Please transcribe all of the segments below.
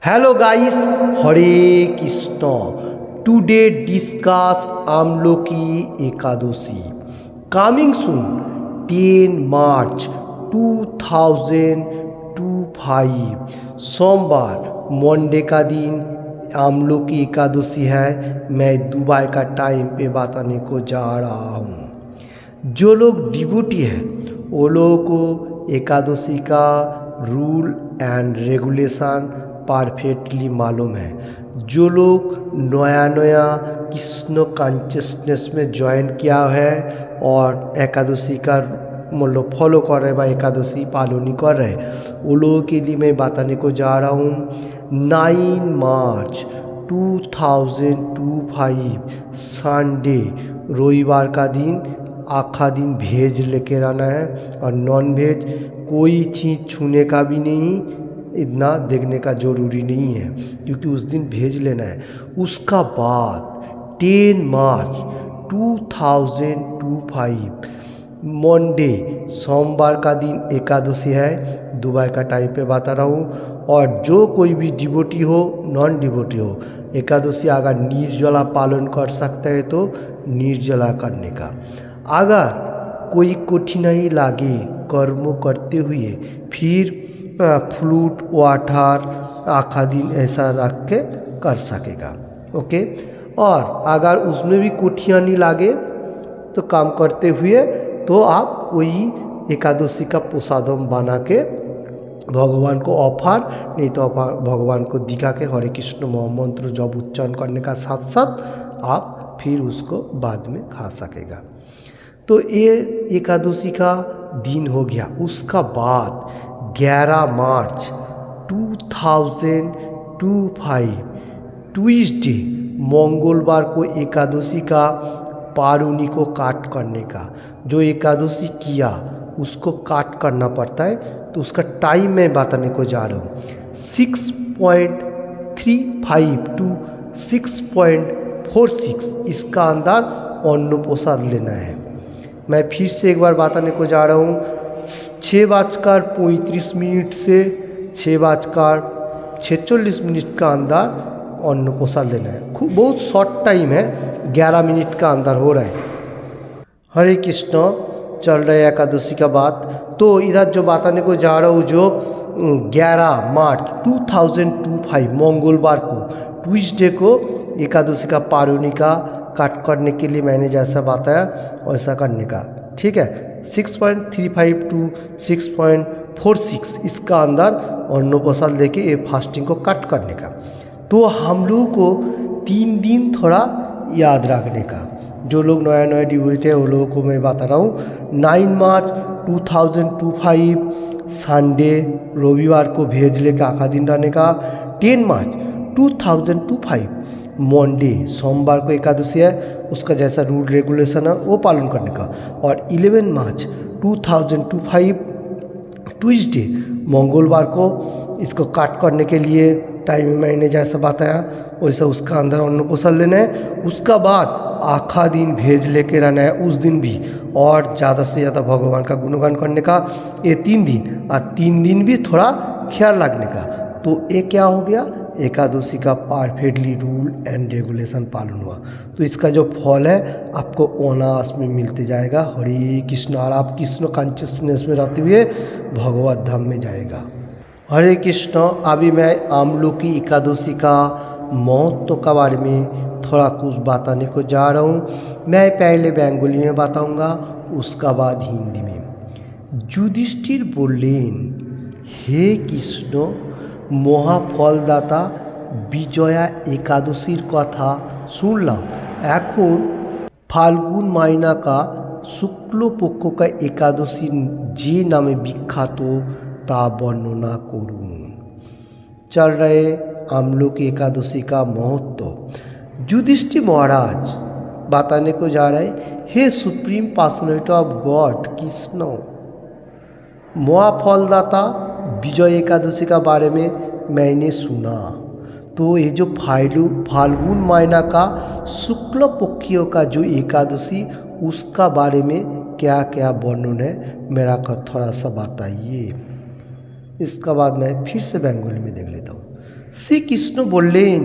Hello guys, Hare Krishna. Today discuss Amloki Ekadoshi. Coming soon, 10 March 2025 सोमवार Monday का दिन आमलोकी एकादशी है। मैं दुबई का टाइम पे बताने को जा रहा हूँ। जो लोग डिवोटी है वो लोगों को एकादशी का रूल एंड रेगुलेशन परफेक्टली मालूम है। जो लोग नया नया कृष्ण कॉन्शियसनेस में ज्वाइन किया है और एकादशी का मतलब फॉलो कर रहे हैं, एकादशी पालन कर रहे हैं, वो लोगों के लिए मैं बताने को जा रहा हूँ। 9 मार्च 2025 संडे रविवार का दिन आखा दिन वेज लेके आना है और नॉन वेज कोई चीज़ छूने का भी नहीं, इतना देखने का ज़रूरी नहीं है क्योंकि उस दिन भेज लेना है। उसका बाद 10 मार्च 2025 मंडे सोमवार का दिन एकादशी है। दुबई का टाइम पे बता रहा हूँ। और जो कोई भी डिवोटी हो नॉन डिवोटी हो एकादशी अगर निर्जला पालन कर सकता है तो निर्जला करने का। अगर कोई कठिनाई लागे कर्म करते हुए फिर फ्लूट वाटर आखा दिन ऐसा रख के कर सकेगा। ओके। और अगर उसमें भी कठिनाई लागे तो काम करते हुए तो आप कोई एकादशी का प्रसादम बना के भगवान को ऑफर नहीं तो भगवान को दिखा के हरे कृष्ण महामंत्र जब उच्चारण करने का साथ साथ आप फिर उसको बाद में खा सकेगा। तो ये एकादशी का दिन हो गया। उसका बाद 11 मार्च 2025 ट्यूसडे मंगलवार को एकादशी का पारुनी को काट करने का। जो एकादशी किया उसको काट करना पड़ता है तो उसका टाइम मैं बताने को जा रहा हूँ। 6.35 टू 6.46 इसका अंदर अन्न प्रसाद लेना है। मैं फिर से एक बार बताने को जा रहा हूँ। 6:35 से 6:46 का अंदर अन्न प्रसाद लेना है। खूब बहुत शॉर्ट टाइम है, 11 मिनट का अंदर हो रहा है। हरे कृष्ण चल रहे एकादशी का बात। तो इधर जो बताने को जा रहा हूँ जो 11 मार्च 2025 मंगलवार को ट्यूसडे को एकादशी का पारुनी का काट करने के लिए मैंने जैसा बताया वैसा करने का। ठीक है। 6.35 टू 6.46 इसका अंदर अन्न प्रसाद लेके ये फास्टिंग को कट करने का। तो हम लोगों को 3 दिन थोड़ा याद रखने का। जो लोग नया नया डिवोटी है वो लोगों को मैं बता रहा हूँ। 9 मार्च 2025 संडे रविवार को भेज लेकर आखा दिन रहने का। 10 मार्च 2025 मंडे सोमवार को एकादशी है, उसका जैसा रूल रेगुलेशन है वो पालन करने का। और 11 मार्च 2025 ट्यूसडे मंगलवार को इसको काट करने के लिए टाइम मैंने जैसा बताया वैसा उसका अंदर अन्न प्रसाद लेना है। उसका बाद आखा दिन भेज लेके रहना है उस दिन भी, और ज़्यादा से ज़्यादा भगवान का गुणगान करने का। ये 3 दिन और 3 दिन भी थोड़ा ख्याल रखने का। तो ये क्या हो गया, एकादशी का परफेक्टली रूल एंड रेगुलेशन पालन हुआ। तो इसका जो फल है आपको अनायास में मिलते जाएगा। हरे कृष्ण। और आप कृष्ण कॉन्शियसनेस में रहते हुए भगवत धाम में जाएगा। हरे कृष्ण। अभी मैं आमलोकी एकादशी का महत्व के बारे में थोड़ा कुछ बताने को जा रहा हूँ। मैं पहले बंगाली में बताऊँगा, उसका बाद हिंदी में। युधिष्ठिर बोलें, हे कृष्ण মহাফলদাতা বিজয়া একাদশীর কথা শুনলাম। এখন ফাল্গুন মাইনা का शुक्ल पक्ष का एकादशी जे नामे विख्यात ता वर्णना करूँ। चल रहे आमलोकी एकादशी का महत्व। युधिष्ठिर महाराज बताने को जा रहे, हे supreme personality of God Krishna महाफलदाता विजय एकादशी का बारे में मैंने सुना। तो ये जो फाल्गुन महीना का शुक्ल पक्षियों का जो एकादशी उसका बारे में क्या क्या वर्णन है मेरा थोड़ा सा बताइए। इसका बाद मैं फिर से बंगाली में देख लेता हूँ। শ্রীকৃষ্ণ বললেন,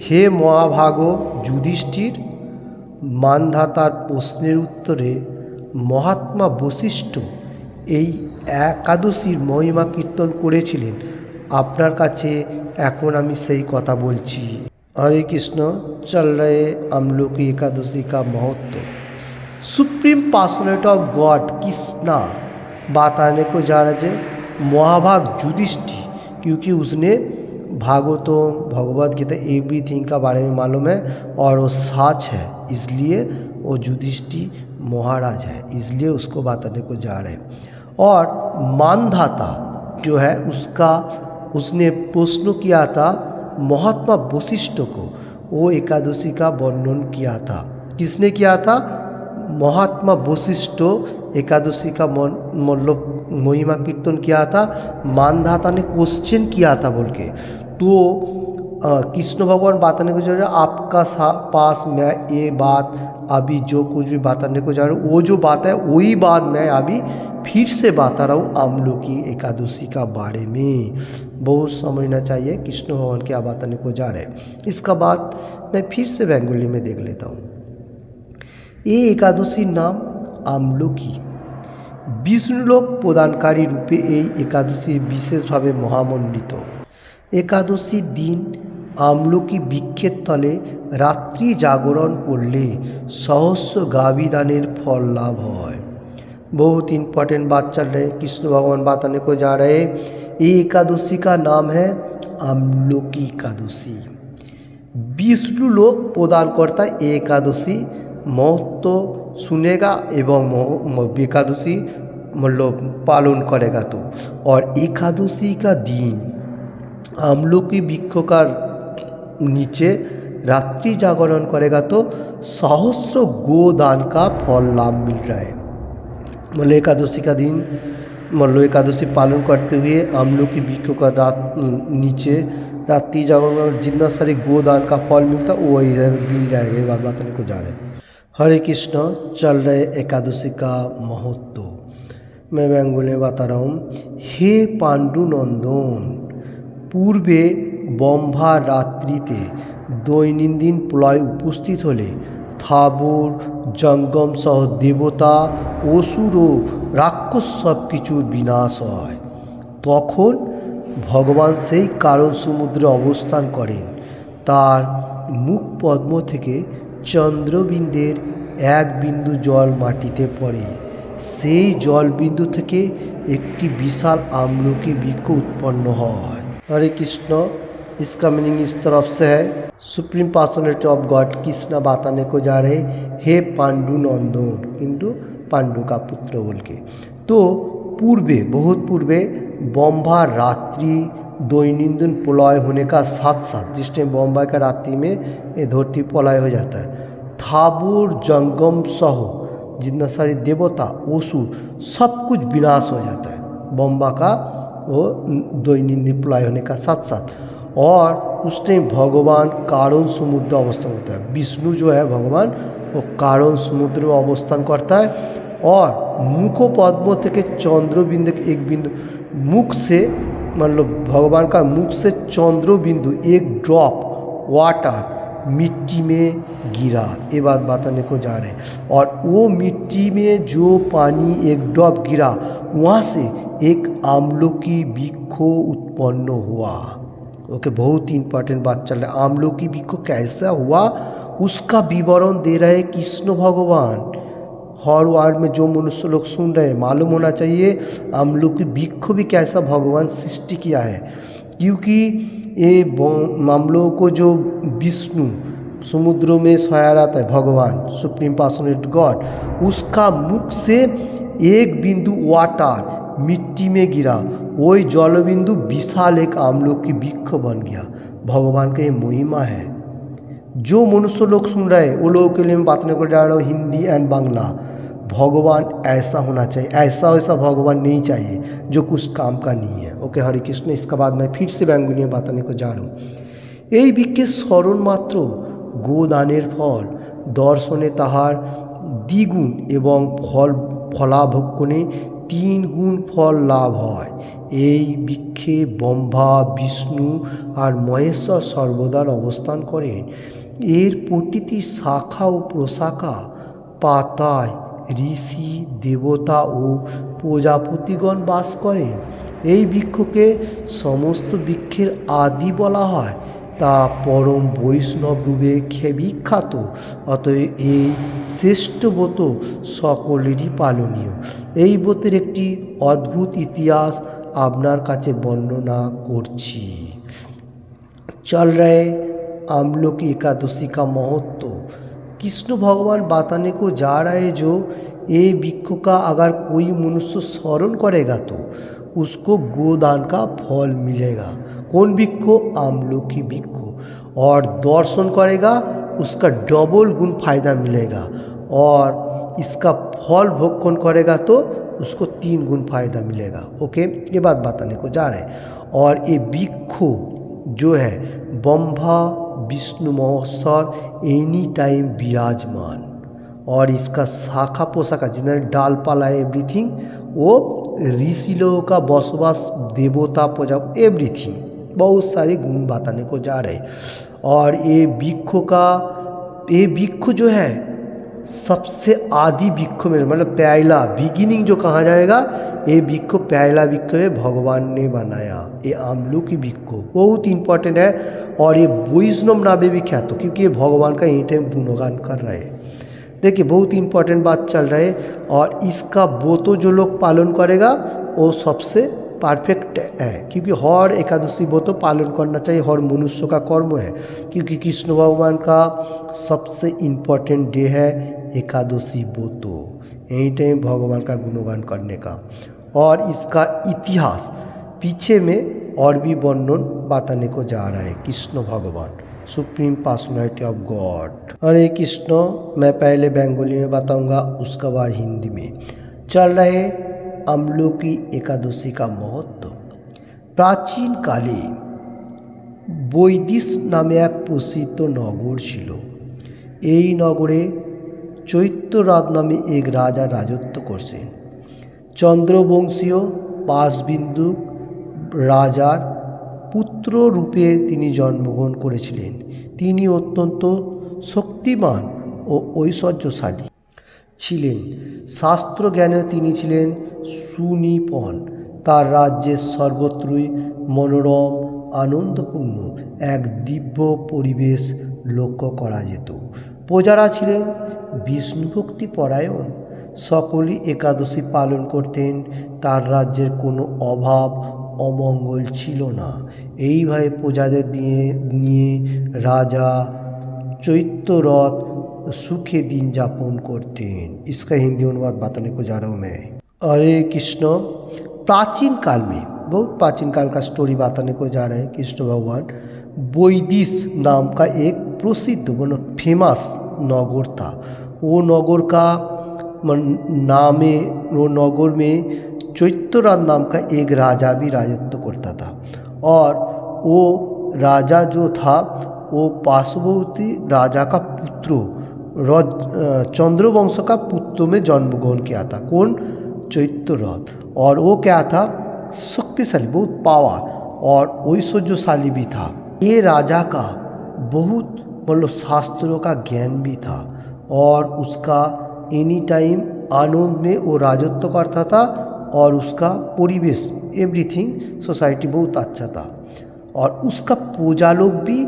হে মহাভাগ যুধিষ্ঠির, মান্ধাতার প্রশ্নের উত্তরে মহাত্মা বশিষ্ঠ এই একাদশীর মহিমা কীর্তন করেছিলেন। আপনার কাছে এখন আমি সেই কথা বলছি। हरे कृष्ण। चल रहे हम लोग की एकादशी का महत्व। Supreme personality of God Krishna बताने को जा रहे थे महाभाग युधिष्ठिर, क्योंकि उसने भागवतम भगवद गीता एवरीथिंग का बारे में मालूम है और वो सच है, इसलिए वो युधिष्ठिर महाराज है, इसलिए उसको बताने को जा रहे हैं। और मानधाता जो है उसने प्रश्न किया था महात्मा वशिष्ठ को, वो एकादशी का वर्णन किया था। किसने किया था? महात्मा वशिष्ठ एकादशी का मतलब महिमा कीर्तन किया था। मानधाता ने क्वेश्चन किया था बोल के, तो कृष्ण भगवान बताने को जा रहे आपका पास मैं ये बात अभी जो कुछ भी बताने को जा रहा हूँ, वो जो बात है वही बात मैं अभी फिर से बता रहा हूँ आमलोकी एकादशी का बारे में। बहुत समझना चाहिए कृष्ण भगवान क्या बताने को जा रहे हैं। इसका बाद मैं फिर से बंगाली में देख लेता हूँ। ये एकादशीर नाम आमलोकी। विष्णुलोक प्रदानकारी रूपे এই एकादशी विशेषভাবে মহামণ্ডিত। एकादशीर दिन আমলকি বৃক্ষের তলে রাত্রি জাগরণ করলে सहस्र गाविदानेर फल लाभ হয়। बहुत इंपॉर्टेंट बात चल रही है, कृष्ण भगवान बताने को जा रहे हैं। ये एकादशी का नाम है आमलोकी एकादशी। विष्णु लोक प्रदान करता एकादशी महत्व सुनेगा एवं एकादशी मतलब पालन करेगा तो। और एकादशी का दिन आमलोकी वृक्ष का नीचे रात्रि जागरण करेगा तो सहस्र गोदान का फल लाभ मिल रहा है। मतलब एकादशी का दिन मतलब एकादशी पालन करते हुए आमलोकी वृक्ष का नीचे रात्रि जागरण जितना सारे गोदान का फल मिलता वो इधर मिल जाएगा। ये बात बताने को जा रहे हैं। हरे कृष्ण। चल रहे एकादशी का महत्व मैं बंगाली में बता रहा हूँ। हे पांडुनंदन, पूर्वे ब्रह्मा रात्रिते दैनन्दिन प्रलय उपस्थित होले थाबोर जंगम सह देवता असुर ও রাক্ষস সব কিছুর বিনাশ হয়। তখন ভগবান সেই কারণ সমুদ্রে অবস্থান করেন। তার মুখ পদ্ম থেকে চন্দ্রবিন্দুর এক বিন্দু জল মাটিতে পড়ে। সেই জল বিন্দু থেকে একটি বিশাল আমলকি বৃক্ষ উৎপন্ন হয়। हरे कृष्ण। इसका मीनिंग इस तरफ से है, supreme personality of God Krishna बताने को जा रहे हे पांडुनंदन, किंतु पांडु का पुत्र बोल के। तो पूर्वे बहुत पूर्वे ब्रह्मा रात्रि दैनन्दिन प्रलय होने का साथ साथ जिस टाइम ब्रह्मा का रात्रि में ये धरती प्रलय हो जाता है, थाबोर जंगम सह जितना सारे देवता असुर सब कुछ विनाश हो जाता है ब्रह्मा का वो दैनन्दिन प्रलय होने का साथ साथ। और उस टाइम भगवान कारण समुद्र अवस्थान होता है। विष्णु जो है भगवान वो कारण समुद्र में अवस्थान करता है और मुखो पद्म থেকে चंद्रबिंदु एक बिंदु मुख से मतलब भगवान का मुख से चंद्रबिंदु एक ड्रॉप वाटर मिट्टी में गिरा। ये बात बताने को जा रहे हैं। और वो मिट्टी में जो पानी एक ड्रॉप गिरा वहाँ से एक आमलोकी वृक्ष उत्पन्न हुआ। ओके, बहुत ही इंपॉर्टेंट बात चल रहा है। आमलोकी वृक्ष कैसा हुआ उसका विवरण दे रहे कृष्ण भगवान। हर वार्ड में जो मनुष्य लोग सुन रहे हैं मालूम होना चाहिए आमलोकी वृक्ष भी कैसा भगवान सृष्टि किया है, क्योंकि ये मामलों को जो विष्णु समुद्रों में सोया रहता है भगवान सुप्रीम पर्सनैलिटी गॉड, उसका मुख से एक बिंदु वाटर मिट्टी में गिरा, वही जलबिंदु विशाल एक आमलोकी वृक्ष बन गया। भगवान का ये महिमा है। जो मनुष्य लोग सुन रहे हैं वो लोगों के लिए मैं बात नहीं कर जा रहा हूँ हिंदी एंड बांग्ला। भगवान ऐसा होना चाहिए, ऐसा वैसा भगवान नहीं चाहिए जो कुछ काम का नहीं है। ओके, हरे कृष्ण। इसके बाद मैं फिर से बंगाली में बताने को जा रहा हूँ। এই বৃক্ষের স্মরণ মাত্র গোদানের ফল দর্শনে তাহার দ্বিগুণ এবং ফলাভক্ষণে 3 গুণ ফল লাভ হয়। এই বৃক্ষে ব্রহ্মা, বিষ্ণু আর মহেশ্বর সর্বদার অবস্থান করেন। এর প্রতিটি শাখা ও প্রশাখা পাতায় ঋষি, দেবতা ও প্রজাপতিগণ বাস করেন। এই বৃক্ষকে সমস্ত বৃক্ষের আদি বলা হয়, তা পরম বৈষ্ণব রূপে বিখ্যাত। অতএব এই শ্রেষ্ঠ ব্রত সকলেরই পালনীয়। এই ব্রতের একটি অদ্ভুত ইতিহাস আপনার কাছে বর্ণনা করছি। चल रहे आमलोकी एकादशी का महत्व। कृष्ण भगवान बताने को जा रहे जो ये वृक्ष का अगर कोई मनुष्य स्मरण करेगा तो उसको गोदान का फल मिलेगा। कौन वृक्ष? आमलोकी वृक्ष। और दर्शन करेगा उसका डबल गुण फायदा मिलेगा। और इसका फल भोग करेगा तो उसको 3 गुण फायदा मिलेगा। ओके, ये बात बताने को जा रहे हैं। और ये वृक्ष जो है ब्रह्मा, विष्णु, महेश्वर एनी टाइम विराजमान। और इसका शाखा पोशाखा जिन्हें डालपाला एवरीथिंग वो ऋषि लोगों का बसवास, देवता, प्रजा, एवरीथिंग बहुत सारे गुण बताने को जा रहे। और ये वृक्ष जो है सबसे आदि वृक्ष में मतलब पहला बिगिनिंग जो कहा जाएगा, ये वृक्ष पहला वृक्ष है भगवान ने बनाया। ये आमलोकी वृक्ष बहुत इंपॉर्टेंट है। और ये वैष्णव नामे भी ख्यात हो क्योंकि ये भगवान का एनी टाइम गुणगान कर रहे हैं। देखिए बहुत इंपॉर्टेंट बात चल रहा है। और इसका व्रत जो लोग पालन करेगा वो सबसे परफेक्ट है, क्योंकि हर एकादशी व्रत पालन करना चाहिए, हर मनुष्य का कर्म है। क्योंकि कृष्ण भगवान का सबसे इम्पोर्टेंट डे है एकादशी व्रत, एनी टाइम भगवान का गुणगान करने का। और इसका इतिहास पीछे में और भी वर्णन बताने को जा रहा है। कृष्ण भगवान सुप्रीम पर्सनैलिटी ऑफ गॉड। हरे कृष्ण, मैं पहले बंगाली में बताऊंगा, उसका बाद हिंदी में। चल रहे आमलोकी एकादशी का महत्व। प्राचीन काले বৈদিশ নামে এক প্রসিদ্ধ নগর ছিল। এই নগরে চৈত্যরাজ নামে এক রাজা রাজত্ব করছেন। চন্দ্রবংশীয় পাশবিন্দু রাজার পুত্র রূপে তিনি জন্মগ্রহণ করেছিলেন। তিনি অত্যন্ত শক্তিমান ও ঐশ্বর্যশালী ছিলেন। শাস্ত্র জ্ঞানে তিনি ছিলেন সুনিপুণ। তার রাজ্যের সর্বত্রই মনোরম, আনন্দপূর্ণ এক দিব্য পরিবেশ লক্ষ্য করা যেত। প্রজারা ছিলেন বিষ্ণুভক্তি পরায়ণ, সকলেই একাদশী পালন করতেন। তার রাজ্যের কোনো অভাব অমঙ্গল ছিল না। এইভাবে প্রজাদের নিয়ে রাজা চৈত্যরথ सुखे दिन जापन करते हैं। इसका हिंदी अनुवाद बताने को जा रहा हूँ मैं। हरे कृष्ण, प्राचीन काल में बहुत प्राचीन काल का स्टोरी बताने को जा रहे हैं। कृष्ण भगवान वैदिश नाम का एक प्रसिद्ध फेमस नगर था। वो नगर का नामे वो नगर में चैत्यराज नाम का एक राजा भी राजत्व करता था। और वो राजा जो था वो पार्श्ववर्ती राजा का पुत्र चंद्रवंश का पुत्र में जन्मग्रहण किया था। कौन? चैत्यरथ। और वो क्या था? शक्तिशाली, बहुत पावर और ऐश्वर्यशाली भी था। ये राजा का बहुत मतलब शास्त्रों का ज्ञान भी था। और उसका एनी टाइम आनंद में वो राजत्व करता था। और उसका परिवेश एवरीथिंग सोसाइटी बहुत अच्छा था। और उसका पूजा लोग भी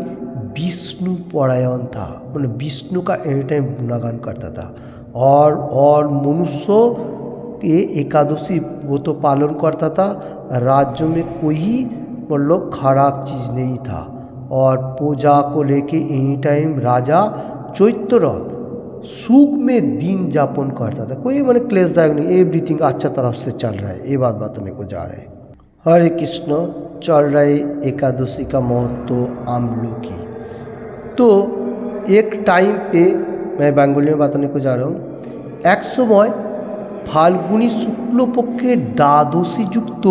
विष्णु परायण था, मतलब विष्णु का एनी टाइम गुणगान करता था। और मनुष्य के एकादशी वो तो पालन करता था। राज्य में कोई मतलब खराब चीज़ नहीं था। और पूजा को लेके एनी टाइम राजा चैत्यरथ सुख में दिन जापन करता था। कोई मैंने क्लेशदायक नहीं, एवरीथिंग अच्छा तरफ से चल रहा है। ये बात बताने को जा रहे हैं। हरे कृष्ण, चल रहे एकादशी का महत्व आमलोकी। तो एक टाइम पे मैं बंगाली में बताने को जा रहा हूँ। एक समय फाल्गुनी शुक्ल पक्षे द्वादशी युक्त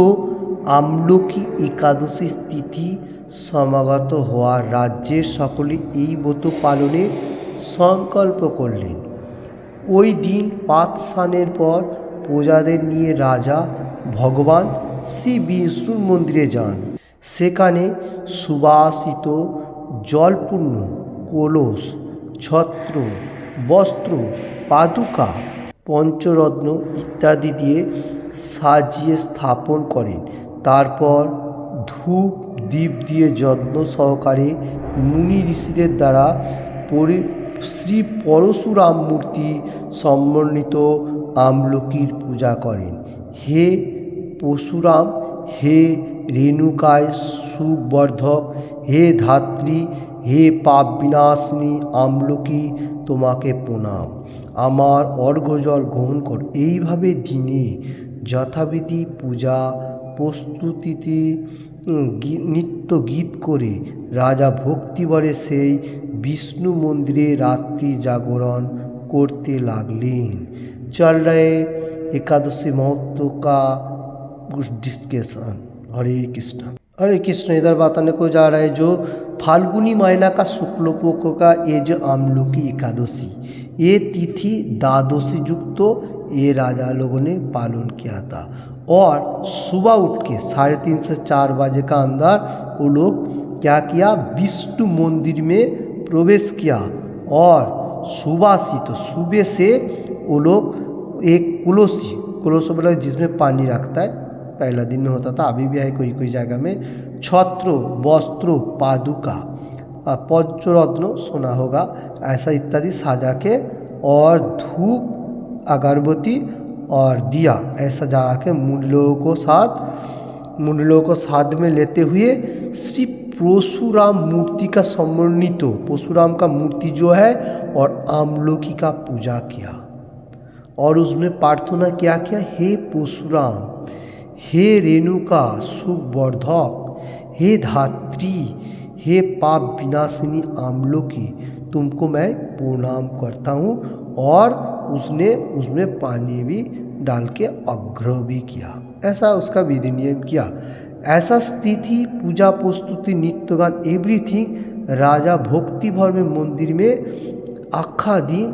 आमलोकी एकादशी तिथि समागत हওয়ার राज्य सकले এই ব্রত पालने संकल्प करलेन। ওই दिन पात स्नानेर पर प्रजादेर निये राजा भगवान শ্রী বিষ্ণুর মন্দিরে যান। সেখানে সুবাসিত জলপূর্ণ কলস, ছত্র, বস্ত্র, পাদুকা, পঞ্চরত্ন ইত্যাদি দিয়ে সাজিয়ে স্থাপন করেন। তারপর ধূপ দীপ দিয়ে যত্ন সহকারে মুনি ঋষিদের দ্বারা শ্রী পরশুরাম মূর্তি সমন্বিত আমলকির পূজা করেন। হে পরশুরাম, হে রেণুকায় সুখবর্ধক, হে ধাত্রী, হে পাপ বিনাশিনী আমলকি, তোমাকে প্রণাম, আমার অর্ঘ্যজল গ্রহণ কর। এইভাবে দিনে যথাবিধি পূজা প্রস্তুতিতে নিত্য গীত করে রাজা ভক্তিভরে সেই विष्णु मंदिरे रात्रि जागरण करते लागलेन। चल रहे एकादशी महत्व का डिस्कशन। हरे कृष्ण। हरे कृष्ण। इधर बताने को जा रहा है जो फाल्गुनी महीना का शुक्ल पक्ष का ये जो आमलकी एकादशी, ये तिथि द्वादशी युक्त ये राजा लोगों ने पालन किया था। और सुबह उठ के 3:30 से 4 बजे का अंदर वो लोग क्या किया, विष्णु मंदिर में प्रवेश किया और सुबह सुबह से वो लोग एक कुलोसी मतलब जिसमें पानी रखता है, पहला दिन में होता था, अभी भी है कोई कोई जगह में, छत्र, वस्त्र, पादुका, पंचरत्न सुना होगा, ऐसा इत्यादि साजा के और धूप अगरबत्ती और दिया ऐसा जगा के मुंडलों को साथ में लेते हुए श्री परशुराम मूर्ति का समन्वित, परशुराम का मूर्ति जो है और आमलकी का पूजा किया और उसमें प्रार्थना क्या किया, हे परशुराम, हे रेणुका सुखवर्धक, हे धात्री, हे पाप विनाशिनी आमलकी, तुमको मैं प्रणाम करता हूँ। और उसने उसमें पानी भी डाल के अग्रह भी किया, ऐसा उसका विधि नियम किया। ऐसा स्थिति पूजा प्रस्तुति नित्यगान एवरीथिंग राजा भक्ति भर में मंदिर में आखा दिन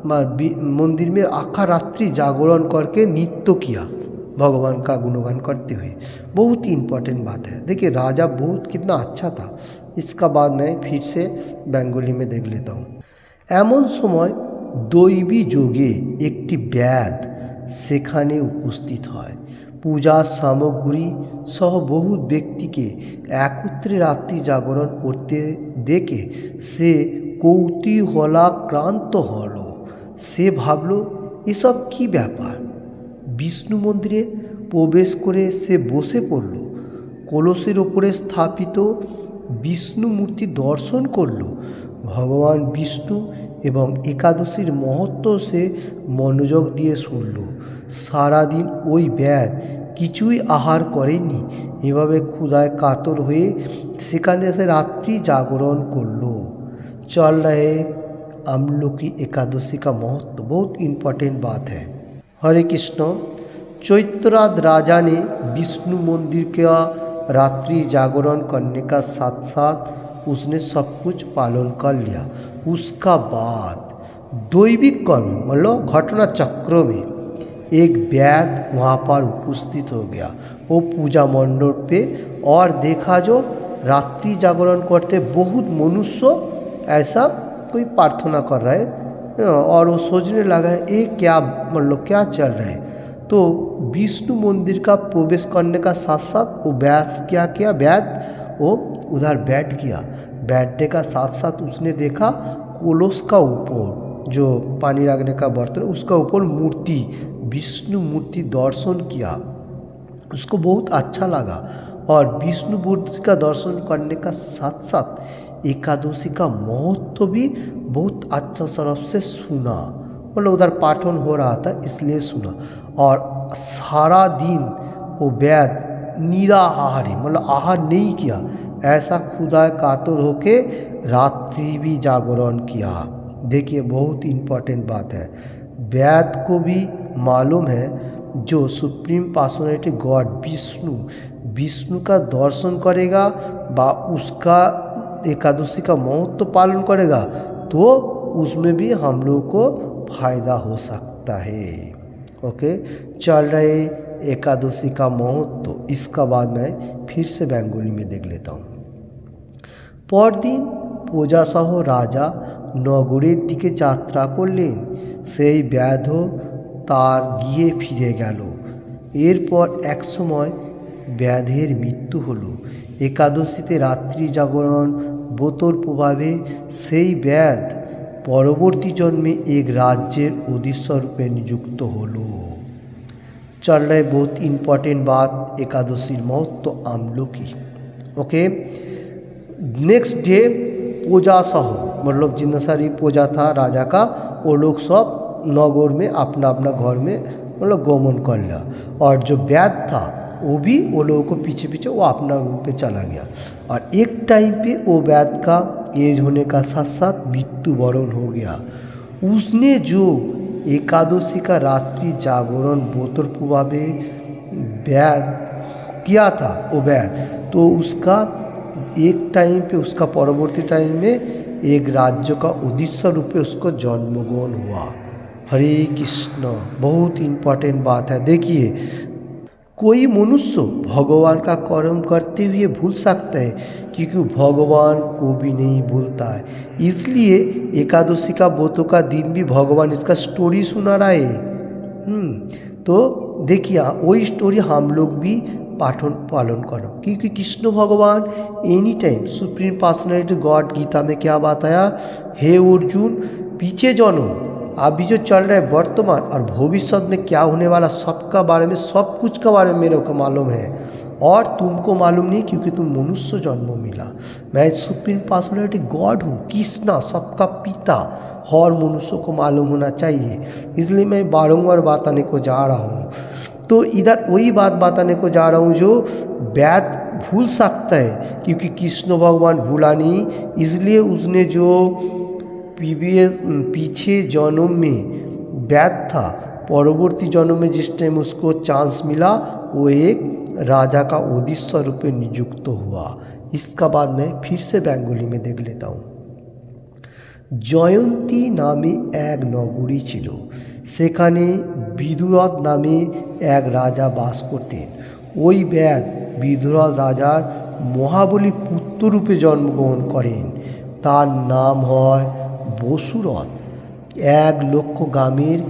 मंदिर में आखा रात्रि जागरण करके नृत्य किया, भगवान का गुणगान करते हुए। बहुत ही इम्पोर्टेंट बात है। देखिए राजा बहुत कितना अच्छा था। इसका बाद मैं फिर से बेंगली में देख लेता हूँ। एमन समय दैवी जोगे एकटी ब्याध सेखाने उपस्थित है। पूजा सामग्री सह बहुत व्यक्ति के एकत्रे रात्रि जागरण करते देखे से कौतूहलाक्रांत हलो। से भावलो ये सब की ব্যাপার। विष्णु मंदिरे प्रवेश करे से बसे पड़ल, कलशेर ओपरे स्थापित विष्णु मूर्ति दर्शन करल। भगवान विष्णु एवं एकादशीर महत्व से मनोयोग दिए शुनल। सारा दिन ओई ब्याध किछुई आहार करेनी, एभावे क्षुधाय कातर हुए सेखाने से रात्रि जागरण करलो। चल रहे आमलकी एकादशी का महत्व, बहुत इम्पोर्टेंट बात है। हरे कृष्ण। चैत्रराज राजा ने विष्णु मंदिर का रात्रि जागरण करने का साथ साथ उसने सब कुछ पालन कर लिया। उसका बाद दैविक कर्म मतलब घटना चक्र में एक व्याध वहाँ पर उपस्थित हो गया, वो पूजा मंडप पे, और देखा जो रात्रि जागरण करते बहुत मनुष्य ऐसा कोई प्रार्थना कर रहा है और वो सोचने लगा ये क्या मतलब क्या चल रहा है। तो विष्णु मंदिर का प्रवेश करने का साथ साथ वो व्याध क्या किया, व्याध वो उधर बैठ गया। बैठने का साथ साथ उसने देखा कलश का ऊपर जो पानी रखने का बर्तन उसका ऊपर मूर्ति, विष्णु मूर्ति दर्शन किया। उसको बहुत अच्छा लगा और विष्णु मूर्ति का दर्शन करने का साथ साथ एकादशी का महत्व भी बहुत अच्छा तरफ से सुना। मतलब उधर पाठन हो रहा था इसलिए सुना। और सारा दिन वो व्याध निराहार है, मतलब आहार नहीं किया, ऐसा खुदा कातर होके रात्रि भी जागरण किया। देखिए बहुत इम्पोर्टेंट बात है। व्याध को भी मालूम है जो सुप्रीम पर्सनैलिटी गॉड विष्णु का दर्शन करेगा बा उसका एकादशी का महत्व पालन करेगा तो उसमें भी हम लोग को फायदा हो सकता है। ओके, चल रहे एकादशी का महत्व, इसका बाद मैं फिर से बेंगोली में देख लेता हूँ। পরদিন প্রজাসহ রাজা নগরের দিকে যাত্রা করলেন। সেই ব্যাধ তার গিয়ে ফিরে গেল। এরপর এক সময় ব্যাধের মৃত্যু হলো। একাদশীতে রাত্রি জাগরণ ব্রতর প্রভাবে সেই ব্যাধ পরবর্তী জন্মে এক রাজ্যের অধীশ্বর রূপে নিযুক্ত হলো। चल रहा है बहुत इम्पॉर्टेंट बात एकादशी महत्व आमलकी। ओके, नेक्स्ट डे पूजा सह मतलब जितना सारी पूजा था राजा का, वो लोग सब नगर में अपना अपना घर में मतलब गमन कर लिया, और जो वैद था वो भी वो लोगों को पीछे पीछे वो अपना रूप पे चला गया। और एक टाइम पे वो वैद का एज होने का साथ साथ मृत्युवरण हो गया। उसने जो एकादशी का रात्रि जागरण बोतर प्रभावे वैद किया था वो वैद, तो उसका एक टाइम पे उसका परवर्ती टाइम में एक राज्य का उद्देश्य रूप में उसको जन्मग्रहण हुआ। हरे कृष्ण, बहुत इम्पोर्टेंट बात है। देखिए, कोई मनुष्य भगवान का कर्म करते हुए भूल सकता है, क्योंकि भगवान को भी नहीं भूलता है। इसलिए एकादशी का व्रत का दिन भी भगवान इसका स्टोरी सुना रहा है। तो देखिए वही स्टोरी हम लोग भी पालन करो, क्योंकि कृष्ण भगवान any time supreme personality God Gita में क्या बात आया, हे अर्जुन पीछे जानो, अभी जो चल रहा है वर्तमान और भविष्य में क्या होने वाला सबका बारे में, सब कुछ के बारे में मेरे को मालूम है, और तुमको मालूम नहीं क्योंकि तुम मनुष्य जन्म मिला। मैं सुप्रीम पर्सनैलिटी गॉड हूँ, कृष्णा सबका पिता, और मनुष्य को मालूम होना चाहिए। इसलिए मैं बारंबार बताने को जा रहा हूँ। तो इधर वही बात बताने को जा रहा हूँ जो वैद भूल सकता है, क्योंकि कृष्ण भगवान भूला नहीं। इसलिए उसने जो पीछे जन्म में वैद था, परवर्ती जन्म में जिस टाइम उसको चांस मिला वो एक राजा का उद्देश्य रूप में नियुक्त हुआ। इसका बाद मैं फिर से बेंगोली में देख लेता हूँ। জয়ন্তী নামে এক নগরী ছিল, সেখানে বিদুরথ নামে এক রাজা বাস করতেন। ওই ব্যাদ বিদুরথ রাজার মহাবলী পুত্ররূপে জন্মগ্রহণ করেন। তার নাম হয় বসুরথ। 1,00,000 গ্রামের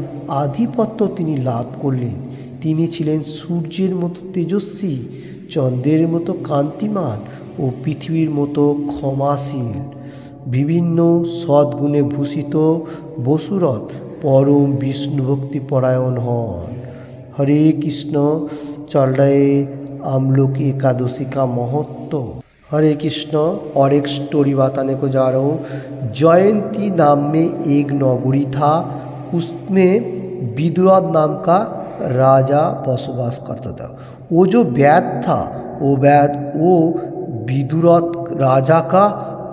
আধিপত্য তিনি লাভ করলেন। তিনি ছিলেন সূর্যের মতো তেজস্বী, চন্দ্রের মতো কান্তিমান ও পৃথিবীর মতো ক্ষমাশীল। বিভিন্ন সদ্গুণে ভূষিত বসুরথ परम विष्णु भक्ति परायण हन। हरे कृष्ण, चल रहे हम लोग एकादशी का महत्व। हरे कृष्ण, और एक स्टोरी बताने को जा रहा हूँ। जयंती नाम में एक नगरी था, उसमें विदुरथ नाम का राजा बसवास करता था। वो जो वैद था वो विदुरथ राजा का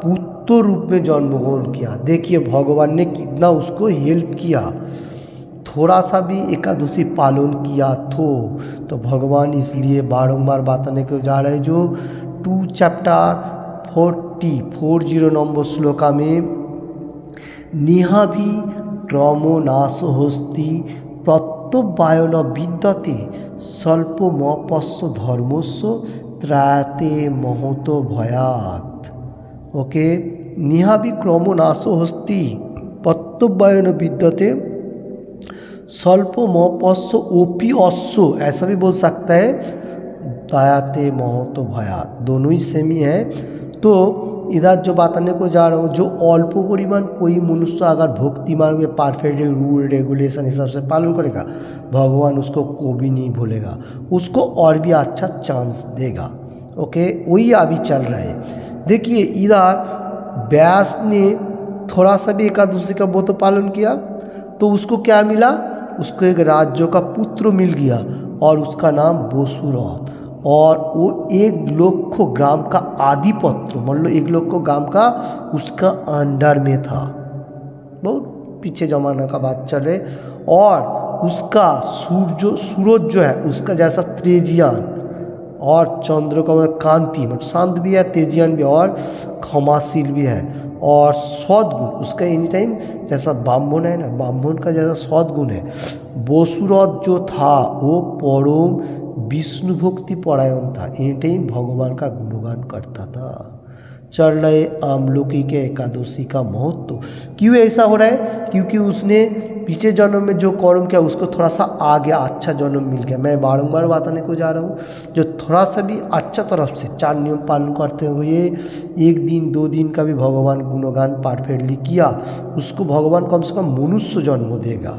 पुत्र रूप में जन्मग्रहण किया। देखिए भगवान ने कितना उसको हेल्प किया, थोड़ा सा भी एकादशी पालन किया तो भगवान इसलिए बारंबार बताने को जा रहे हैं। जो 2 चैप्टर 40 नंबर श्लोका में निहाभि क्रमो नाशो हस्ति प्रत्यवायन विद्यते स्वल्पमपस्य धर्मस्य त्रायते महतो भयात्। ओके, निहाभि क्रमो नाशो हस्ति प्रत्यवायन विद्यते स्वल्पमपस्य ओपी अश्व, ऐसा भी बोल सकता है, दयाते महतो भयात, दोनों ही सेम ही है। तो इधर जो बताने को जा रहा हूँ, जो अल्प परिमाण कोई मनुष्य अगर भक्ति मार्ग में परफेक्ट रूल रेगुलेशन हिसाब से पालन करेगा, भगवान उसको कभी नहीं भूलेगा, उसको और भी अच्छा चांस देगा। ओके, वही अभी चल रहा है। देखिए इधर व्यास ने थोड़ा सा भी एकादशी का व्रत पालन किया तो उसको क्या मिला, उसको एक राज्य का पुत्र मिल गया और उसका नाम बसुरथ, और वो 1,00,000 ग्राम का आधिपत्य, मतलब 1,00,000 ग्राम का उसका अंडर में था। बहुत पीछे जमाना का बात चल रहे। और उसका सूरज जो है उसका जैसा तेजियान और चंद्र का कांति, मतलब शांत भी है, तेजियान भी और क्षमाशील भी है। और सद्गुण उसका एनी टाइम, जैसा ब्राह्मण है ना, ब्राह्मण का जैसा सद्गुण है, बसुरथ जो था वो परम विष्णु भक्ति परायण था, एनी टाइम भगवान का गुणगान करता था। चल रहे आमलकी के एकादशी का महत्व। क्यों ऐसा हो रहा है? क्योंकि उसने पिछले जन्म में जो कर्म किया उसको थोड़ा सा आगे अच्छा जन्म मिल गया। मैं बारंबार बताने को जा रहा हूँ, जो थोड़ा सा भी अच्छा तरफ से 4 नियम पालन करते हुए 1 दिन 2 दिन का भी भगवान गुणगान परफेक्टली किया, उसको भगवान कम से कम मनुष्य जन्म देगा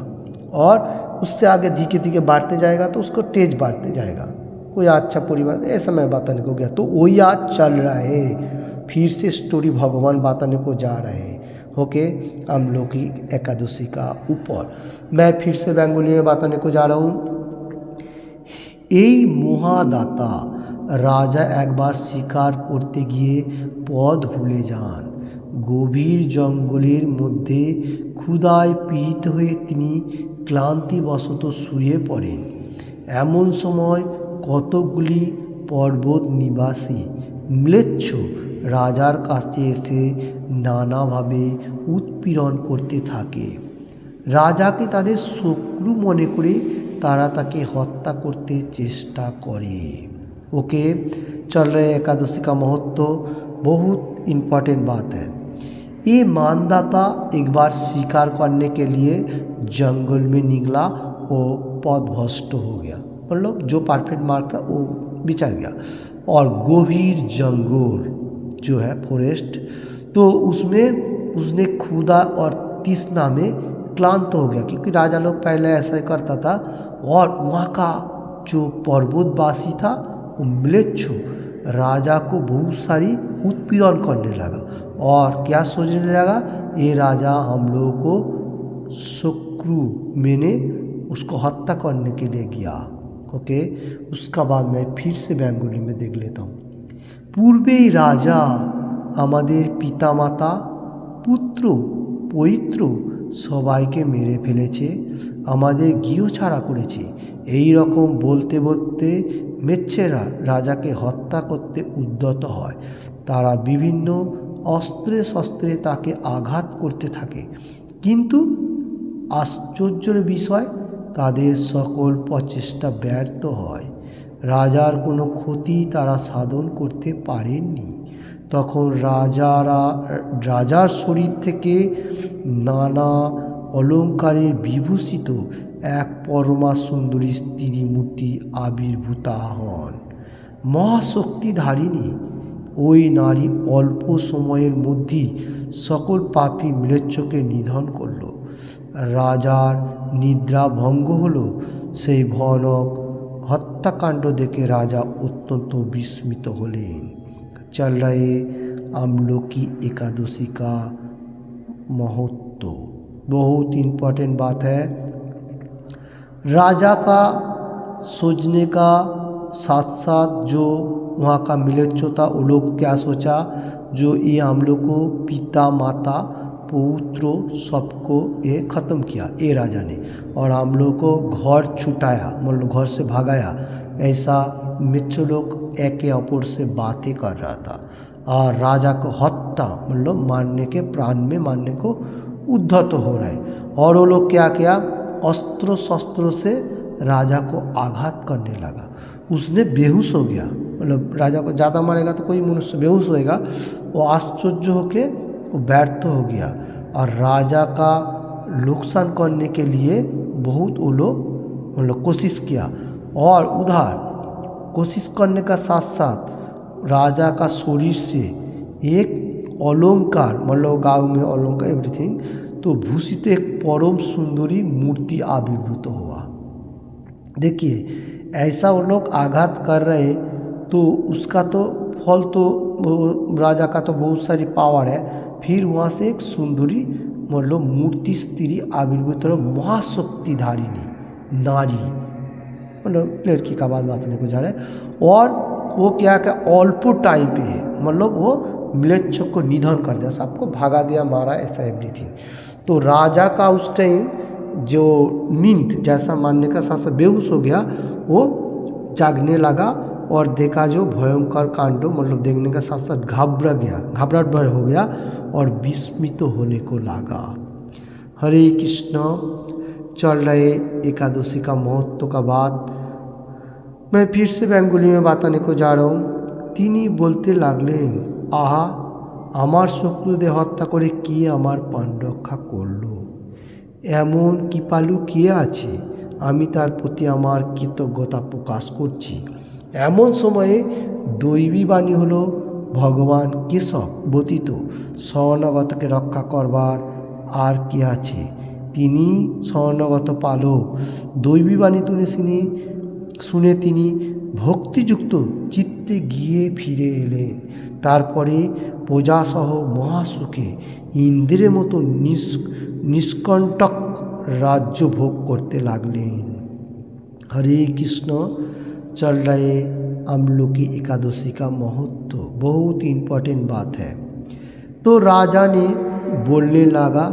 और उससे आगे धीरे धीरे बढ़ते जाएगा तो उसको तेज बढ़ते जाएगा, कोई अच्छा परिवार, ऐसा मैं बताने को गया। तो वही आज चल रहा है, फिर से स्टोरी भगवान बताने को जा रहे हैं ओके आमलकी एकादशी का ऊपर। मैं फिर से बेंगोली में बताने को जा रहा हूँ। এই মহাদাতা রাজা একবার শিকার করতে গিয়ে পথ ভুলে যান। গভীর জঙ্গলের মধ্যে ক্ষুধায় পীড়িত হয়ে তিনি ক্লান্তিবশত শুয়ে পড়েন। এমন সময় কতকগুলি পর্বত নিবাসী ম্লেচ্ছ রাজার কাছে এসে নানাভাবে উৎপীড়ন করতে থাকে। রাজাকে তাদের শত্রু মনে করে তারা তাকে हत्या करते चेष्टा करे। ओके चल रहे एकादशी का महत्व, बहुत इम्पोर्टेंट बात है। ये मानदाता एक बार शिकार करने के लिए जंगल में निकला, वो पथभ्रष्ट हो गया, मतलब जो परफेक्ट मार्ग था वो बिछड़ गया। और गंभीर जंगल जो है फॉरेस्ट, तो उसमें उसने खुदा और तृष्णा में क्लांत हो गया, क्योंकि राजा लोग पहले ऐसा ही करता था। और वहाँ का जो पर्वतवासी था वो म्लेच्छ राजा को बहुत सारी उत्पीड़न करने लगा और क्या सोचने लगा, ये राजा हम लोगों को शत्रु मैंने उसको हत्या करने के लिए गया। ओके उसका बाद मैं फिर से बेंगोली में देख लेता हूँ। पूर्वेई राजा আমাদের পিতামাতা পুত্র পৈত্র সবাইকে মেরে ফেলেছে, আমাদের গৃহ ছাড়া করেছে। এই রকম বলতে বলতে মেচ্ছেরা রাজাকে হত্যা করতে উদ্যত হয়। তারা বিভিন্ন অস্ত্রে শস্ত্রে তাকে আঘাত করতে থাকে, কিন্তু আশ্চর্যের বিষয় তাদের সকল প্রচেষ্টা ব্যর্থ হয়। রাজার কোনো ক্ষতি তারা সাধন করতে পারেননি। তখন রাজার শরীর থেকে নানা অলঙ্কারে বিভূষিত এক পরমা সুন্দরী স্ত্রী মূর্তি আবির্ভূতা হন। মহাশক্তিধারিণী ওই নারী অল্প সময়ের মধ্যেই সকল পাপী ম্লেচ্ছকে নিধন করল। রাজার নিদ্রা ভঙ্গ হল। সেই ভয়ানক হত্যাকাণ্ড দেখে রাজা অত্যন্ত বিস্মিত হলেন। चल रहे आमलकी एकादशी का महत्व, बहुत इम्पोर्टेंट बात है। राजा का सोचने का साथ साथ जो वहाँ का मिलेच्छ था वो लोग क्या सोचा, जो ये हम लोग को पिता माता पुत्र सबको ये ख़त्म किया ये राजा ने, और हम लोग को घर छुटाया, मतलब घर से भगाया। ऐसा मित्र लोग एके अपर से बातें कर रहा था और राजा को हत्या मतलब मारने के, प्राण में मारने को उद्धत हो रहा है। और वो लोग क्या किया, अस्त्र शस्त्रों से राजा को आघात करने लगा। उसने बेहोश हो गया, मतलब राजा को ज़्यादा मारेगा तो कोई मनुष्य बेहोश होएगा। वो आश्चर्य होके वो व्यर्थ हो गया और राजा का नुकसान करने के लिए बहुत वो लोग मतलब कोशिश किया। और उधर कोशिश करने का साथ साथ राजा का शरीर से एक अलंकार, मतलब गाँव में अलंकार एवरीथिंग, तो भूषित एक परम सुंदरी मूर्ति आविर्भूत हुआ। देखिए ऐसा वो लोग आघात कर रहे तो उसका तो फल तो राजा का तो बहुत सारी पावर है। फिर वहाँ से एक सुंदरी मतलब मूर्ति स्त्री आविर्भूत हो, महाशक्तिधारिणी नारी, मतलब लड़की का बात बताने को जा रहा है। और वो क्या अल्प टाइम पे है, मतलब वो म्लेच्छ को निधन कर दिया, सबको भगा दिया, मारा, ऐसा एवरीथिंग। तो राजा का उस टाइम जो नींद जैसा मानने का साथ साथ बेहोश हो गया, वो जागने लगा और देखा जो भयंकर कांड, मतलब देखने का साथ साथ घबराहट भय हो गया और विस्मित होने को लगा। हरे कृष्ण चल रहे एकादशी का महत्व का बात मैं फिर से बेंगली में बताने को जा रहा हूँ। तिनी बोलते लागलेन, आहा आमार शत्रुদের हत्या करे के आमार प्राण रक्षा करलो, एमन कृपालु के आछे, आमी तार प्रति आमार कृतज्ञता प्रकाश करछि। एमन समये दैवी बाणी हलो भगवान केशव व्यतीत शरणागतके रक्षा करबार आर के आछे, तिनी शरणागत पालक। दैवी बाणी শুনে তিনি ভক্তিযুক্ত চিত্তে গিয়ে ফিরে এলেন। তারপরে প্রজাসহ মহাসুখে ইন্দ্রের মতো নিষ্কণ্টক রাজ্য ভোগ করতে লাগলেন। हरे कृष्ण चल रहे अमलोकी एकादशी का महत्व बहुत इम्पोर्टेंट बात है। तो राजा ने बोलने लगा,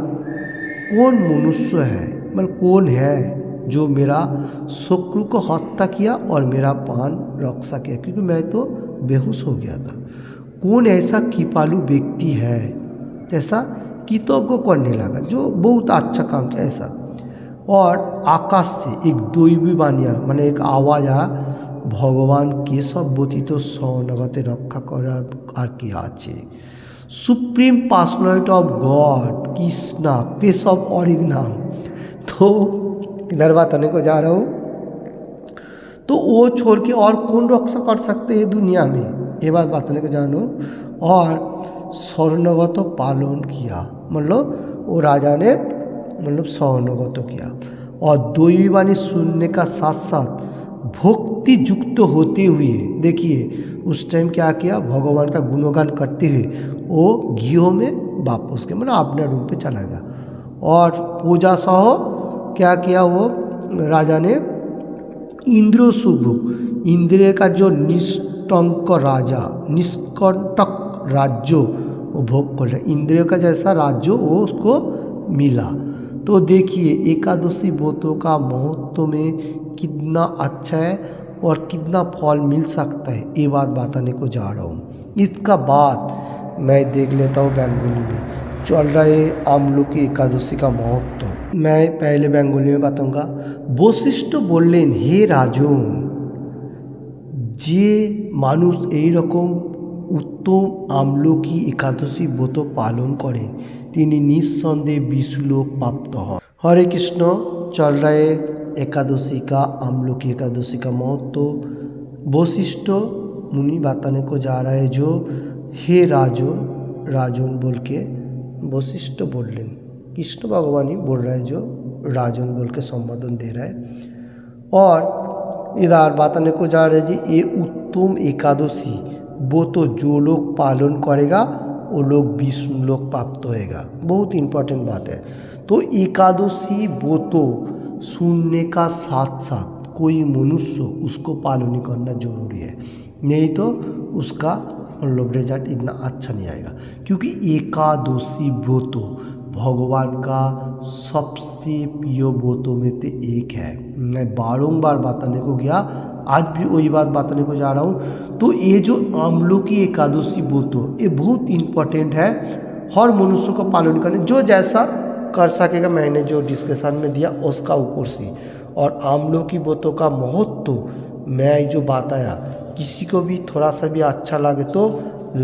कौन मनुष्य है, मतलब कौन है जो मेरा शत्रु को हत्या किया और मेरा प्राण रक्षा किया, क्योंकि मैं तो बेहोश हो गया था। कौन ऐसा कृपालु व्यक्ति है, ऐसा कृतज्ञ करने लगा जो बहुत अच्छा काम किया ऐसा। और आकाश से एक दैवी बानिया माने एक आवाज़ आया, भगवान केशव व्यतीत शरणागत रक्षा करार আর কি আছে। Supreme personality of God Krishna Keshav original. तो इधर बताने को जा रहा हूँ, तो वो छोड़ के और कौन रक्षा कर सकते हैं दुनिया में, ये बात बताने को जा रहा हूँ। और शरणागत पालन किया, मतलब वो राजा ने मतलब शरणागत किया। और दैवी वाणी सुनने का साथ साथ भक्ति युक्त होते हुए, देखिए उस टाइम क्या किया, भगवान का गुणगान करते हुए वो गृह में वापस गया, मतलब अपने रूम पे चला गया। और पूजा सह क्या किया, वो राजा ने इंद्र सुभुक, इंद्र का जो निष्कंटक राजा निष्कंटक राज्य वो भोग कर लिया, इंद्र का जैसा राज्य वो उसको मिला। तो देखिए एकादशी व्रतों का महत्व में कितना अच्छा है और कितना फल मिल सकता है, ये बात बताने को जा रहा हूँ। इसका बाद मैं देख लेता हूँ बेंगोली में चल रहे আমলকি एकादशी का महत्व। मैं पहले बेंगोली में बताऊंगा। বশিষ্ঠ বললেন, হে রাজন, যে মানুষ এই রকম উত্তম আমলকি एकादशी ব্রত পালন করেন তিনি निस्संदेह विष्णुलोक प्राप्त हन। हरे कृष्ण चल रहे एकादशी का আমলকি एकादशी का महत्व। वशिष्ठ मुनि बताने को जा रहा है जो हे राजन, राजन बोल के वशिष्ठ बोल रहे, कृष्ण भगवान ही बोल रहा है जो राजन बोल के संबोधन दे रहा है। और इधर बताने को जा रहे हैं जी ये उत्तम एकादशी वो तो जो लोग पालन करेगा वो लोग विष्णु लोक प्राप्त होएगा, बहुत इम्पोर्टेंट बात है। तो एकादशी वो तो सुनने का साथ साथ कोई मनुष्य उसको पालन करना जरूरी है, नहीं तो उसका मतलब रिजल्ट इतना अच्छा नहीं आएगा। क्योंकि एकादशी व्रत भगवान का सबसे प्रिय व्रतों में से एक है। मैं बारंबार बताने को गया, आज भी वही बात बताने को जा रहा हूँ। तो ये जो আমলকি एकादशी व्रत ये बहुत इम्पोर्टेंट है, हर मनुष्य को पालन करने जो जैसा कर सकेगा, मैंने जो डिस्कशन में दिया उसका ऊपर से। और আমলকি व्रतों का महत्व मैं जो बताया, किसी को भी थोड़ा सा भी अच्छा लगे तो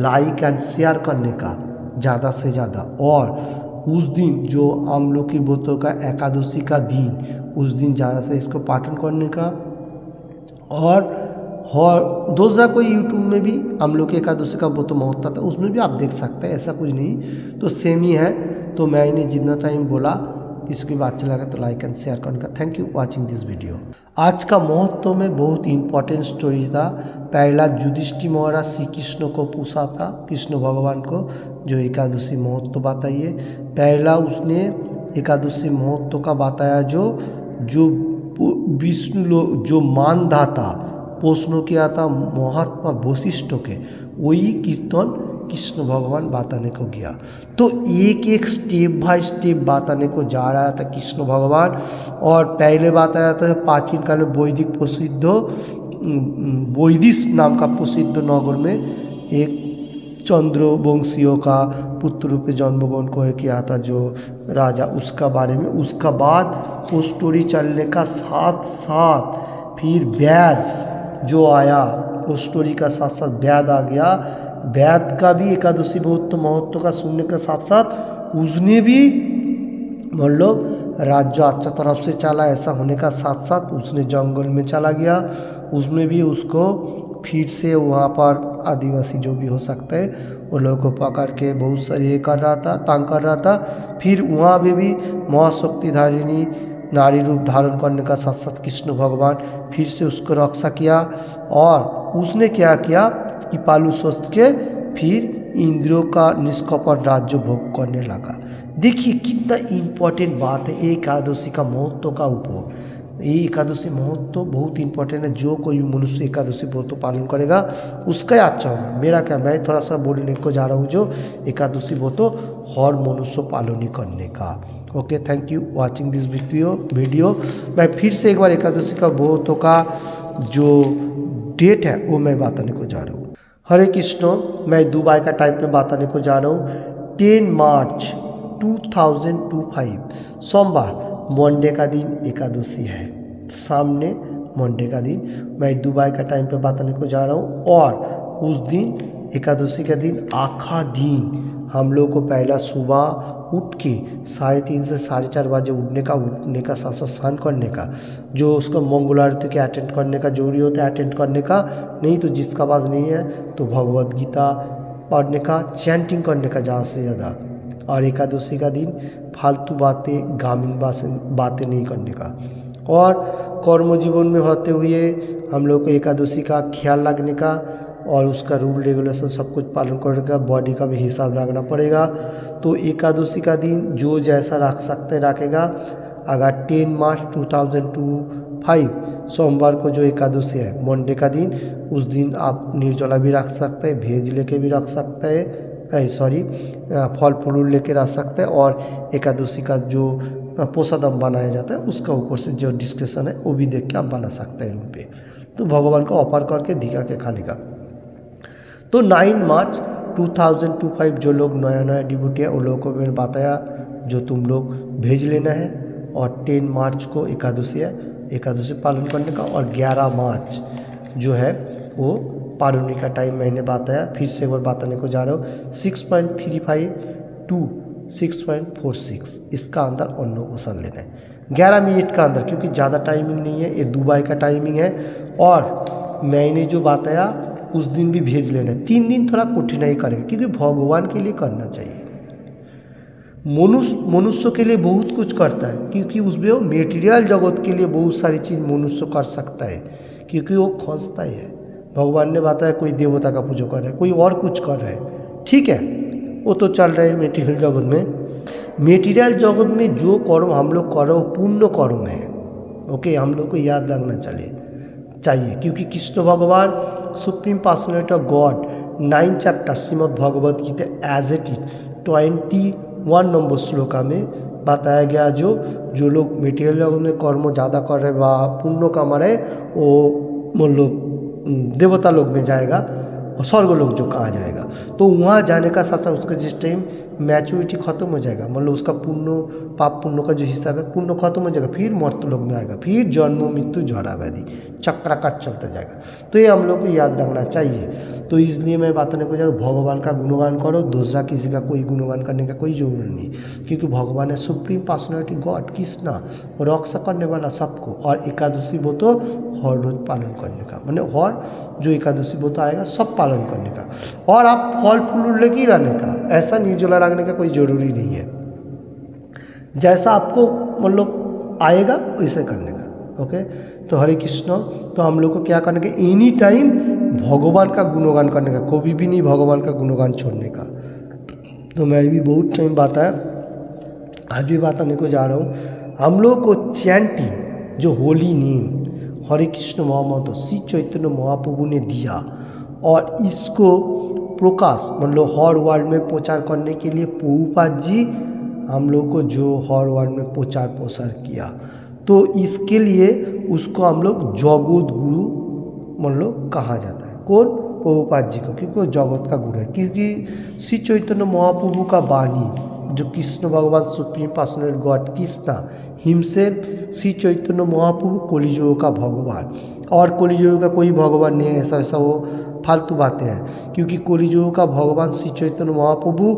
लाइक एंड शेयर करने का ज़्यादा से ज़्यादा। और उस दिन जो আমলকি व्रतों का एकादशी का दिन, उस दिन ज़्यादा से इसको पालन करने का। और दूसरा कोई यूट्यूब में भी আমলকি एकादशी का व्रत महत्व था, उसमें भी आप देख सकते हैं, ऐसा कुछ नहीं, तो सेम ही है। तो मैंने जितना टाइम बोला, किसी को भी अच्छा लगा तो लाइक एंड शेयर करने का। Thank you watching this video. आज का महत्व में बहुत इंपॉर्टेंट स्टोरी था। पहला युधिष्ठिर महाराज श्री कृष्ण को पूछा था, कृष्ण भगवान को जो एकादशी महत्व बताइए। पहला उसने एकादशी महत्व का बताया जो विष्णु लोग जो मानदाता प्रश्न किया था महात्मा वशिष्ठ के, वही कीर्तन कृष्ण भगवान बताने को गया। तो एक एक स्टेप बाय स्टेप बताने को जा रहा था कृष्ण भगवान। और पहले बताया था प्राचीन काल में वैदिक प्रसिद्ध वैदिश नाम का प्रसिद्ध नगर में एक चंद्रवंशियों का पुत्र रूप में जन्मग्रहण को किया था जो राजा, उसका बारे में। उसका बाद वो स्टोरी चलने का साथ साथ फिर व्याध जो आया, उस स्टोरी का साथ साथ व्याध आ गया। व्याध का भी एकादशी महत्व का सुनने के साथ साथ उसने भी मतलब राज्य अच्छा तरफ से चला, ऐसा होने का साथ साथ उसने जंगल में चला गया। उसमें भी उसको फिर से वहाँ पर आदिवासी जो भी हो सकते हैं वो लोगों को पकड़ के बहुत सारी ये कर रहा था, तंग कर रहा था। फिर वहाँ पे भी महाशक्तिधारिणी नारी रूप धारण करने का साथ साथ कृष्ण भगवान फिर से उसको रक्षा किया। और उसने क्या किया कि पालू स्वस्थ के फिर इंद्रियों का निष्कपट राज्य भोग करने लगा। देखिए कितना इम्पोर्टेंट बात है एकादशी का महत्व का ऊपर। ये एकादशी महत्व बहुत इम्पोर्टेंट है। जो कोई भी मनुष्य एकादशी महत्व पालन करेगा उसका ही अच्छा होगा। मेरा क्या, मैं थोड़ा सा बोलने को जा रहा हूँ जो एकादशी महत्व हर मनुष्य पालन करने का। Okay, thank you watching this video. मैं फिर से एक बार एकादशी का महत्व का जो डेट है वो मैं बताने को जा रहा हूँ। हरे कृष्ण, मैं दुबई का टाइम पे बताने को जा रहा हूँ। 10 मार्च 2025 सोमवार, मंडे का दिन एकादशी है। सामने मंडे का दिन मैं दुबई का टाइम पे बताने को जा रहा हूँ। और उस दिन एकादशी का दिन आखा दिन हम लोग को पहला सुबह उठ के 3:30 से 4:30 बजे उठने का साथ साथ स्नान करने का, जो उसको मंगल आरती के अटेंड करने का जरूरी होता है, अटेंड करने का। नहीं तो जिसका पास नहीं है तो भगवत गीता पढ़ने का, चैंटिंग करने का ज़्यादा से ज़्यादा। और एकादशी का दिन फालतू बातें, गामिन बातें नहीं करने का। और कर्म जीवन में होते हुए हम लोग को एकादशी का ख्याल रखने का और उसका रूल रेगुलेशन सब कुछ पालन करने का, बॉडी का भी हिसाब रखना पड़ेगा। तो एकादशी का दिन जो जैसा रख सकते रखेगा। अगर 10 मार्च 2025 सोमवार को जो एकादशी है मंडे का दिन, उस दिन आप निर्जला भी रख सकते हैं, भेज लेके भी रख सकते हैं, फल फूल लेके रख सकते हैं। और एकादशी का जो प्रसादम बनाया जाता है उसका ऊपर से जो डिस्क्रिप्शन है वो भी देख के आप बना सकते हैं रूम पे। तो भगवान को ऑफर करके धिका के खाने का। तो 9 मार्च 2025 जो लोग नया डिवोटी है उन लोगों को मैंने बताया जो तुम लोग भेज लेना है। और 10 मार्च को एकादशी है, एकादशी पालन करने का। और 11 मार्च जो है वो पारुनी का टाइम मैंने बताया, फिर से एक बार बताने को जा रहा हूँ। 6.35 to 6.46 इसका अंदर अन्न पोषण लेना है 11 मिनट का अंदर, क्योंकि ज़्यादा टाइमिंग नहीं है, ये दुबई का टाइमिंग है। और मैंने जो बताया उस दिन भी भेज लेना है। 3 दिन थोड़ा कठिनाई करेगा क्योंकि भगवान के लिए करना चाहिए। मनुष्य के लिए बहुत कुछ करता है क्योंकि उसमें वो मेटीरियल जगत के लिए बहुत सारी चीज़ मनुष्य कर सकता है क्योंकि वो खोजता ही है। भगवान ने बताया कोई देवता का पूजा कर रहा है, कोई और कुछ कर रहा है, ठीक है, वो तो चल रहा है मेटीरियल जगत में। मेटीरियल जगत में जो कर्म हम लोग कर रहे हो पुण्य कर्म है। ओके, हम लोग को याद रखना चाहिए क्योंकि कृष्ण भगवान supreme personality of God 9 chapter Shrimad Bhagavat Gita as it is 21 number श्लोका में बताया गया जो लोग मेटीरियल जगत में कर्म ज़्यादा कर रहे व पुण्य कमा रहे वो मतलब देवता लोग में जाएगा और स्वर्ग लोग जो कहा जाएगा। तो वहाँ जाने का साथ साथ उसका जिस टाइम मैच्योरिटी खत्म हो जाएगा, मतलब उसका पुण्य पाप पुण्य का जो हिसाब है पुण्य खत्म हो जाएगा, फिर मर्त लोग में आएगा, फिर जन्म मृत्यु जरा व्याधि चक्राकाट चलता जाएगा। तो ये हम लोग को याद रखना चाहिए। तो इसलिए मैं बताने को जा रहा हूँ भगवान का गुणगान करो, दूसरा किसी का कोई गुणगान करने का कोई जरूरी नहीं, क्योंकि भगवान है सुप्रीम पर्सनालिटी गॉड कृष्णा, रक्षा करने वाला सबको। और एकादशी वो तो हर रोज पालन करने का, मैंने हर जो एकादशी वो तो आएगा सब पालन करने का। और आप फल फूल लेके रहने का, ऐसा निर्जला रखने का कोई ज़रूरी नहीं है, जैसा आपको मतलब आएगा वैसे करने का। ओके, तो हरे कृष्ण। तो हम लोग को क्या करने का, एनी टाइम भगवान का गुणगान करने का, कभी भी नहीं भगवान का गुणगान छोड़ने का। तो मैं भी बहुत टाइम बताया, आज भी बताने को जा रहा हूँ। हम लोग को चैंटिंग जो होली नेम हरे कृष्ण मोहम्मद श्री चैतन्य महाप्रभु ने दिया और इसको प्रकाश मतलब हर वर्ल्ड में प्रचार करने के लिए प्रभुपाद जी हम लोग को जो हर वर्ल्ड में प्रचार प्रसार किया, तो इसके लिए उसको हम लोग जगत गुरु मतलब कहा जाता है। कौन? प्रभुपाद जी को, क्योंकि वो जगत का गुरु है। क्योंकि श्री चैतन्य महाप्रभु का वाणी जो कृष्ण भगवान supreme personal God Krishna himself, Shri Chaitanya Mahaprabhu Kaliyuga का भगवान, और कलियुग का कोई भगवान नहीं है, ऐसा वो फालतू बातें हैं। क्योंकि कलियुग का भगवान श्री चैतन्य महाप्रभु,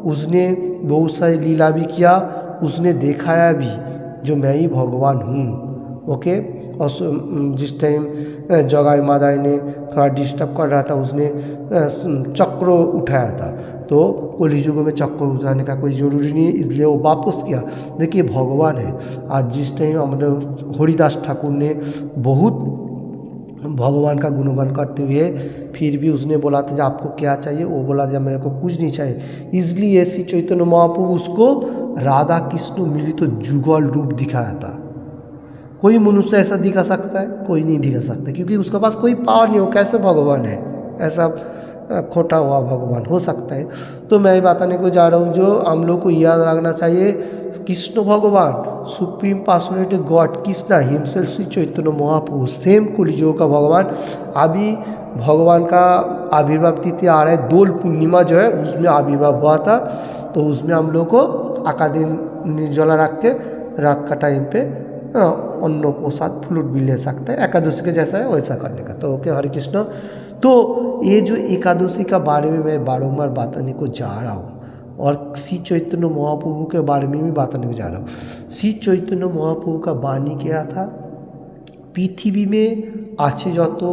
उसने बहुत सारी लीला भी किया, उसने दिखाया भी जो मैं ही भगवान हूँ। ओके। और जिस टाइम जगाई मादाई ने थोड़ा डिस्टर्ब कर रहा था, उसने चक्र उठाया था, तो कलियुग में चक्र उठाने का कोई ज़रूरी नहीं है, इसलिए वो वापस किया। देखिए भगवान है। आज जिस टाइम हमारे हरिदास ठाकुर ने बहुत भगवान का गुणगान करते हुए, फिर भी उसने बोला था जो आपको क्या चाहिए, वो बोला जब मेरे को कुछ नहीं चाहिए। इसलिए श्री चैतन्य महाप्रभु उसको राधा कृष्ण मिली तो जुगल रूप दिखाया था। कोई मनुष्य ऐसा दिखा सकता है? कोई नहीं दिखा सकता, क्योंकि उसके पास कोई पावर नहीं हो, कैसे भगवान है? ऐसा खोटा हुआ भगवान हो सकता है। तो मैं ये बताने को जा रहा हूँ, जो हम लोग को याद रखना चाहिए, कृष्ण भगवान supreme personality God Krishna himself Shri Chaitanya Mahaprabhu same Kaliyuga का भगवान। अभी भगवान का आविर्भाव तिथि आ रहा है, दोल पूर्णिमा जो है उसमें आविर्भाव हुआ था, तो उसमें हम लोग को आका दिन निर्जला रख के रात का टाइम पे अन्न प्रसाद फ्लूट भी ले सकते हैं, एकादशी के जैसा है वैसा करने का। तो ओके, हरे कृष्ण। तो ये जो एकादशी का बारे में मैं बारंबार बताने को जा रहा हूँ, और श्री चैतन्य महाप्रभु के बारे में भी बताने को जा रहा हूँ। श्री चैतन्य महाप्रभु का वाणी क्या था? पृथ्वी में आछे যত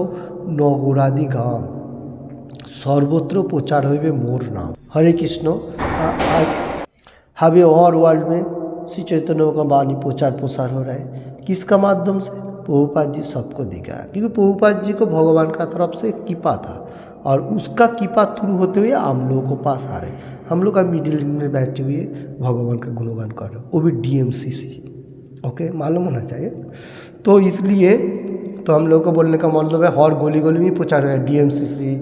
নগরাদি গাম सर्वत्र प्रचार হইবে मोर नाम। हरे कृष्ण। हमें और वर्ल्ड में श्री चैतन्य का वाणी प्रचार प्रसार हो रहा है, किसका माध्यम से? प्रभुपाद जी सबको दिखाया, क्योंकि प्रभुपाद जी को भगवान का तरफ से कृपा था, और उसका कृपा थ्रू होते हुए हम लोगों को पास आ रहे। हम लोग का मिडिल में बैठे हुए भगवान का गुणगान कर रहे, वो भी DMCC। ओके, मालूम होना चाहिए। तो इसलिए तो हम लोग को बोलने का मतलब है हर गली गली में प्रचार है, DMCC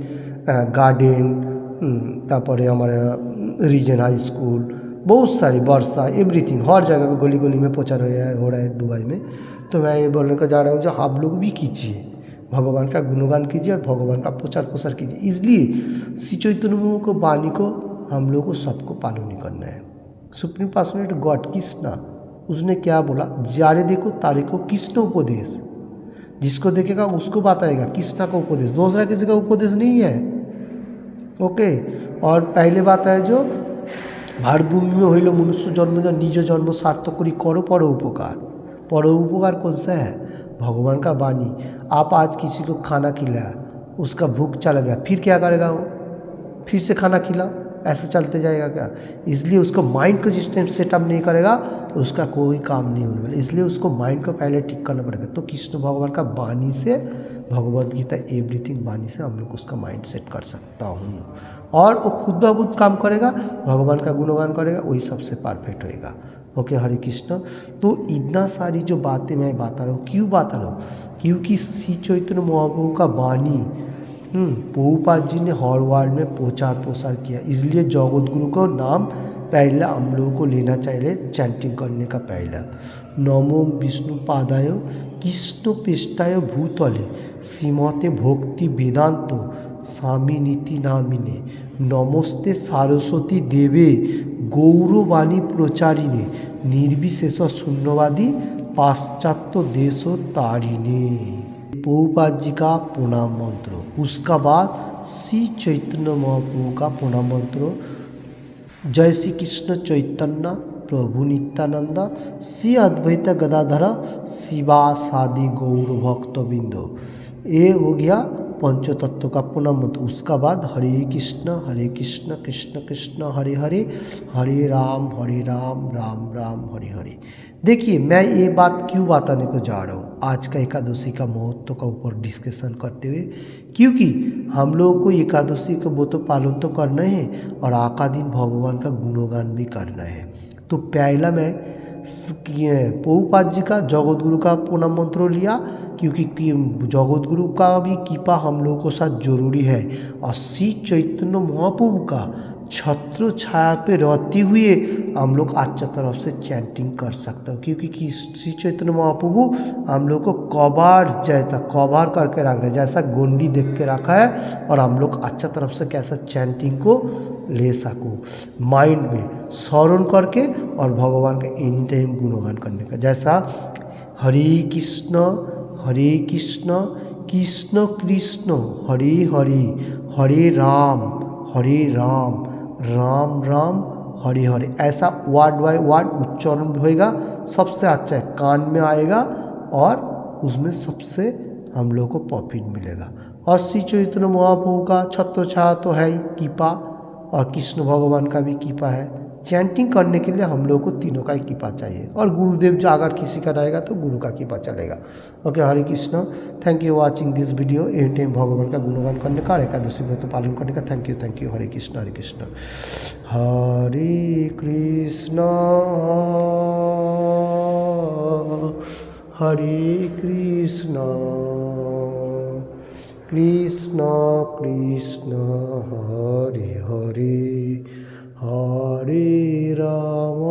गार्डन, तापर हमारे रीजन हाई स्कूल, बहुत सारी वर्षा, एवरीथिंग, हर जगह पे गली गली में प्रचार हो रहा है दुबई में। तो मैं ये बोलने का जा रहा हूँ, जो आप लोग भी कीजिए, भगवान का गुणगान कीजिए और भगवान का प्रचार प्रसार कीजिए। इसलिए श्री चैतन्य को वाणी को हम लोग को सबको पालन करना है। सुप्रीम पर्सनैलिटी गॉड कृष्णा, उसने क्या बोला? जारे देखो तारे को कृष्ण उपदेश, जिसको देखेगा उसको बताएगा कृष्णा का उपदेश, दूसरा किसी का उपदेश नहीं है। ओके। और पहले बात है, जो भारत भूमि में हইল मनुष्य जन्म जो निज जन्म सार्थक करी करो पर उपकार। पर उपकार कौन सा है? भगवान का वाणी। आप आज किसी को खाना खिलाया, उसका भूख चला गया, फिर क्या करेगा वो? फिर से खाना खिलाओ, ऐसा चलते जाएगा क्या? इसलिए उसको माइंड को जिस टाइम सेटअप नहीं करेगा तो उसका कोई काम नहीं होने वाला। इसलिए उसको माइंड को पहले ठीक करना पड़ेगा। तो कृष्ण भगवान का वाणी से, भगवद गीता एवरीथिंग वाणी से हम लोग उसका माइंड सेट कर सकता हूँ, और वो खुद ब खुद काम करेगा, भगवान का गुणगान करेगा, वही सबसे परफेक्ट होएगा। ओके, हरे कृष्ण। तो इतना सारी जो बातें मैं बता रहा हूँ, क्यों बता रहा हूँ? क्योंकि श्री चैतन्य महाप्रभु का वाणी प्रभुपाद जी ने हर वर्ल्ड में प्रचार प्रसार किया। इसलिए जगत गुरु का नाम पहला हम लोगों को लेना चाहिए चैंटिंग करने का पहला। नमो विष्णु पादाय कृष्ण पृष्ठाय भूतले श्रीमते भक्ति वेदांत स्वामी नीति नामिने नमस्ते सरस्वती देवे गौरवाणी प्रचारिणे निर्विशेष शून्यवादी पाश्चात्य देश तारिणे। प्रभुपाद जी का प्रणाम मंत्र, उसका बाद श्री चैतन्य महाप्रभु का प्रणाम मंत्र, जय श्री कृष्ण चैतन्य प्रभु नित्यानंद श्री अद्वैत गदाधर शिवासादि गौर भक्तबिंद। ये हो गया पंचतत्व का प्रणाम मंत्र। उसका बाद हरे कृष्ण कृष्ण कृष्ण हरे हरे, हरे राम राम राम हरे हरे। देखिए, मैं ये बात क्यों बताने को जा रहा हूँ आज का एकादशी का महत्व का ऊपर डिस्कशन करते हुए, क्योंकि हम लोगों को एकादशी का वो तो पालन तो करना है, और आका दिन भगवान का गुणगान भी करना है। तो पहला मैं प्रभुपाद जी का जगत गुरु का प्रणाम मंत्र लिया, क्योंकि जगत गुरु का भी कृपा हम लोगों को साथ जरूरी है, और श्री चैतन्य महाप्रभु का छत्र छाया पे रहते हुए हम लोग अच्छा तरफ से चैंटिंग कर सकते हो, क्योंकि श्री चैतन्य महाप्रभु हम लोग को कवर करके रख रहे, जैसा गोंडी देख के रखा है, और हम लोग अच्छा तरफ से कैसा चैंटिंग को ले सको माइंड में स्मरण करके, और भगवान का एनी टाइम गुणगान करने का। जैसा हरे कृष्ण कृष्ण कृष्ण हरे हरे, हरे राम राम राम हरे हरे, ऐसा वर्ड बाय वर्ड उच्चारण भी होएगा। सबसे अच्छा है कान में आएगा, और उसमें सबसे हम लोग को प्रॉफिट मिलेगा। और श्री चैतन्य महाप्रभु का छत्र छाया तो है ही कृपा, और कृष्ण भगवान का भी कृपा है। चैंटिंग करने के लिए हम लोग को तीनों का ही कृपा चाहिए, और गुरुदेव जो अगर किसी का रहेगा तो गुरु का कृपा चलेगा। Okay, Hare Krishna. Thank you watching this video. Any time भगवान का गुणगान करने का और एकादशी व्रत पालन करने का। Thank you. Hare Krishna Hare Krishna. Hare Krishna Hare Krishna Krishna Krishna Hare Hare, Hare Ram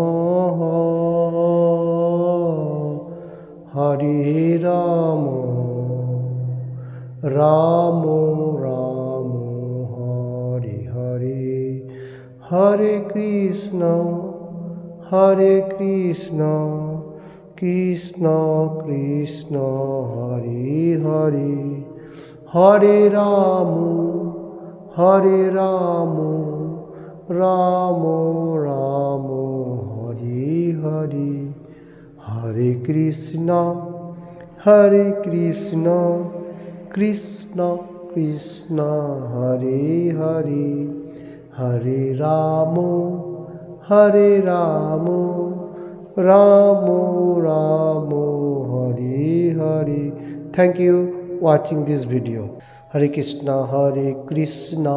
Hare Ram, Ram Ram Hare Hare, Hare Krishna Krishna Krishna Hare Hare, Hare Ram Ram Ram Hare Hare, Hare Krishna Krishna Krishna Hare Hare, Hare Ram Ram Ram Hare Hare. Thank you watching this video. Hare Krishna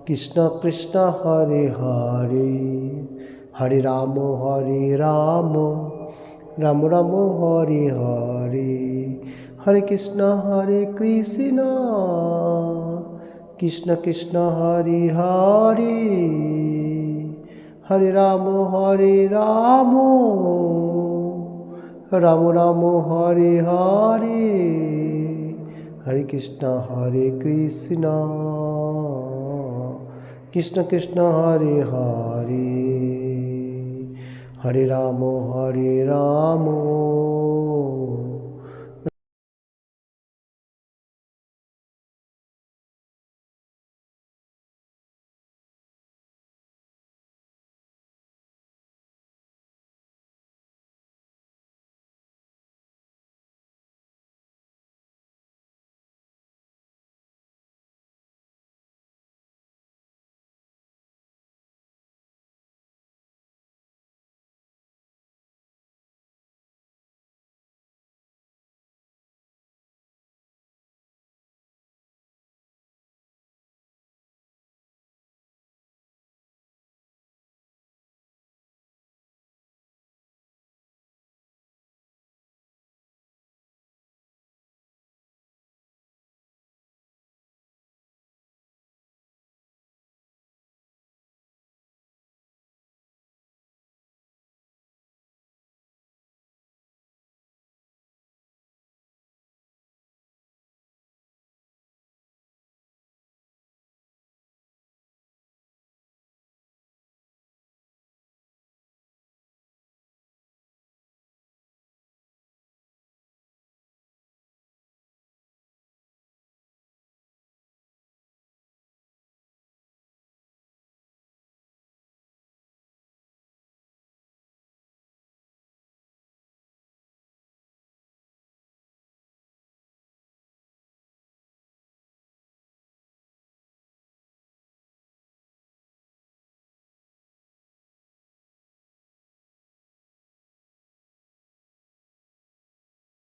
Krishna Krishna Hare Hare, Hare Rama Rama Rama Hare Hare, Hare Krishna Krishna Krishna Hare Hare, Hare Rama Rama Rama Hare Hare, Hare Krishna Krishna Krishna Hare Hare, Hare Rama